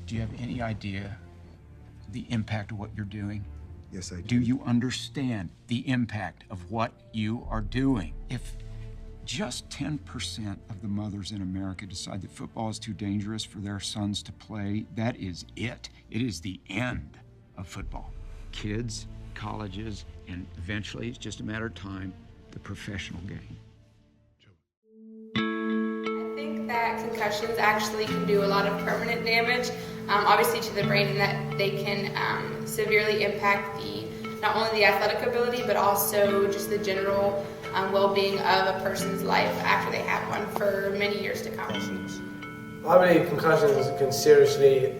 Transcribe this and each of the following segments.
Do you have any idea the impact of what you're doing? Yes, I do. Do you understand the impact of what you are doing? If just 10% of the mothers in America decide that football is too dangerous for their sons to play, that is it. It is the end of football. Kids, colleges, and eventually, it's just a matter of time, the professional game. I think that concussions actually can do a lot of permanent damage, obviously to the brain, and that they can severely impact not only the athletic ability, but also just the general well-being of a person's life after they have one for many years to come. I believe concussions can seriously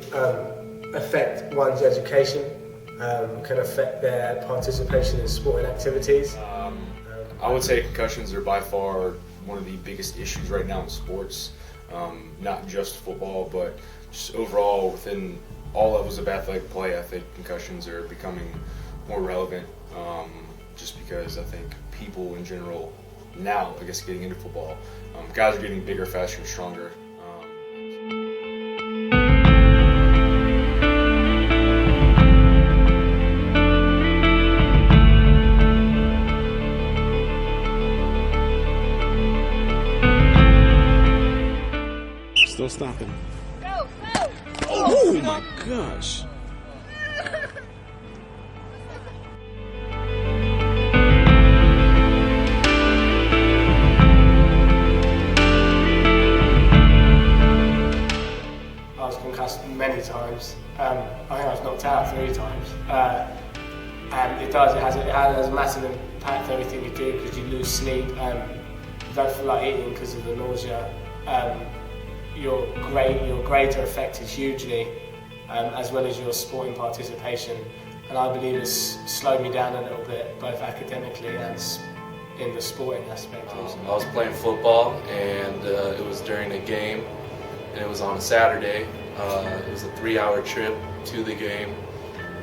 affect one's education, can affect their participation in sporting activities. I would say concussions are by far one of the biggest issues right now in sports, not just football, but just overall within all levels of athletic play. I think concussions are becoming more relevant, just because I think people in general now, I guess getting into football, guys are getting bigger, faster, and stronger. Still stopping. Go, go! Oh my gosh. I was concussed many times. I think I was knocked out 3 times. And it has a massive impact on everything you do, because you lose sleep, you don't feel like eating because of the nausea. Your grades are affected hugely, as well as your sporting participation. And I believe it's slowed me down a little bit, both academically and in the sporting aspect. I was playing football, and it was during a game, and it was on a Saturday. It was a 3-hour trip to the game,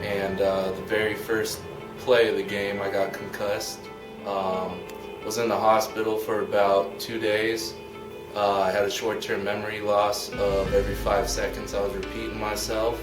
and the very first play of the game I got concussed. Was in the hospital for about 2 days. I had a short-term memory loss of every 5 seconds I was repeating myself.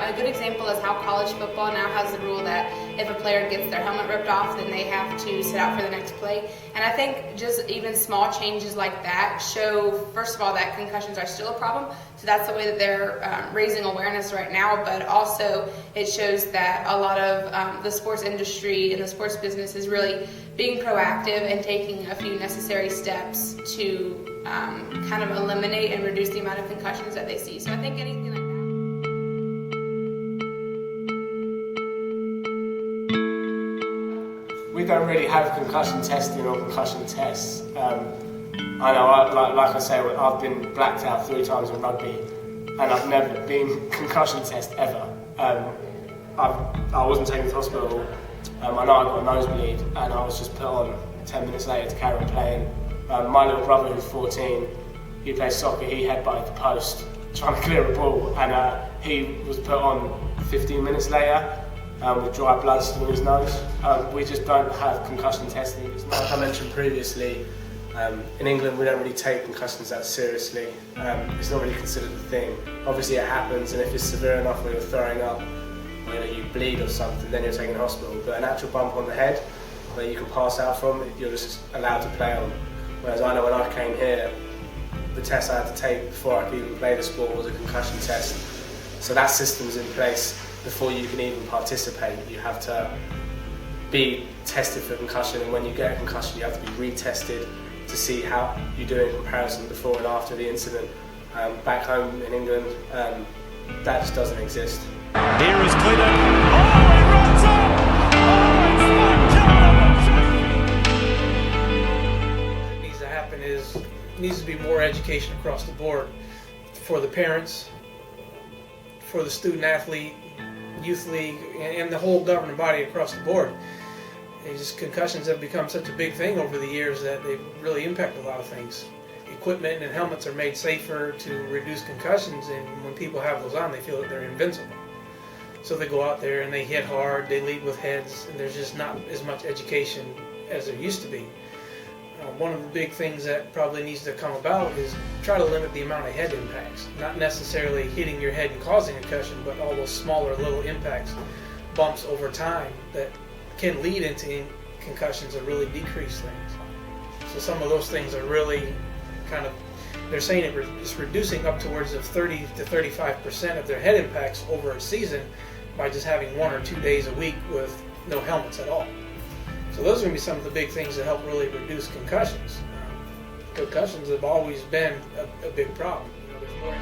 A good example is how college football now has the rule that if a player gets their helmet ripped off, then they have to sit out for the next play. And I think just even small changes like that show, first of all, that concussions are still a problem. So that's the way that they're raising awareness right now. But also it shows that a lot of the sports industry and the sports business is really being proactive and taking a few necessary steps to kind of eliminate and reduce the amount of concussions that they see. So I think anything like that. We don't really have concussion testing or concussion tests. I know, like I say, I've been blacked out 3 times in rugby, and I've never been concussion test ever. I wasn't taken to hospital. I know I got a nosebleed, and I was just put on 10 minutes later to carry on playing. My little brother, who's 14, he plays soccer. He headbutted the post trying to clear a ball, and he was put on 15 minutes later. With dry blood still in his nose. We just don't have concussion testing. Like I mentioned previously, in England we don't really take concussions that seriously. It's not really considered a thing. Obviously it happens, and if it's severe enough where you're throwing up, or you bleed or something, then you're taken to hospital. But an actual bump on the head where you can pass out from, you're just allowed to play on. Whereas I know when I came here, the test I had to take before I could even play the sport was a concussion test. So that system's in place. Before you can even participate, you have to be tested for concussion, and when you get a concussion you have to be retested to see how you do in comparison before and after the incident. Back home in England, that just doesn't exist. Here is Clinton. Oh, he runs up! What needs to happen is needs to be more education across the board for the parents, for the student athlete, youth league, and the whole governing body across the board. Concussions have become such a big thing over the years that they really impact a lot of things. Equipment and helmets are made safer to reduce concussions, and when people have those on, they feel that they're invincible. So they go out there and they hit hard, they lead with heads, and there's just not as much education as there used to be. One of the big things that probably needs to come about is try to limit the amount of head impacts. Not necessarily hitting your head and causing a concussion, but all those smaller little impacts, bumps over time that can lead into concussions or really decrease things. So some of those things are really they're saying it's reducing up towards of 30 to 35% of their head impacts over a season by just having 1 or 2 days a week with no helmets at all. So those are going to be some of the big things that help really reduce concussions. Concussions have always been a big problem. There's more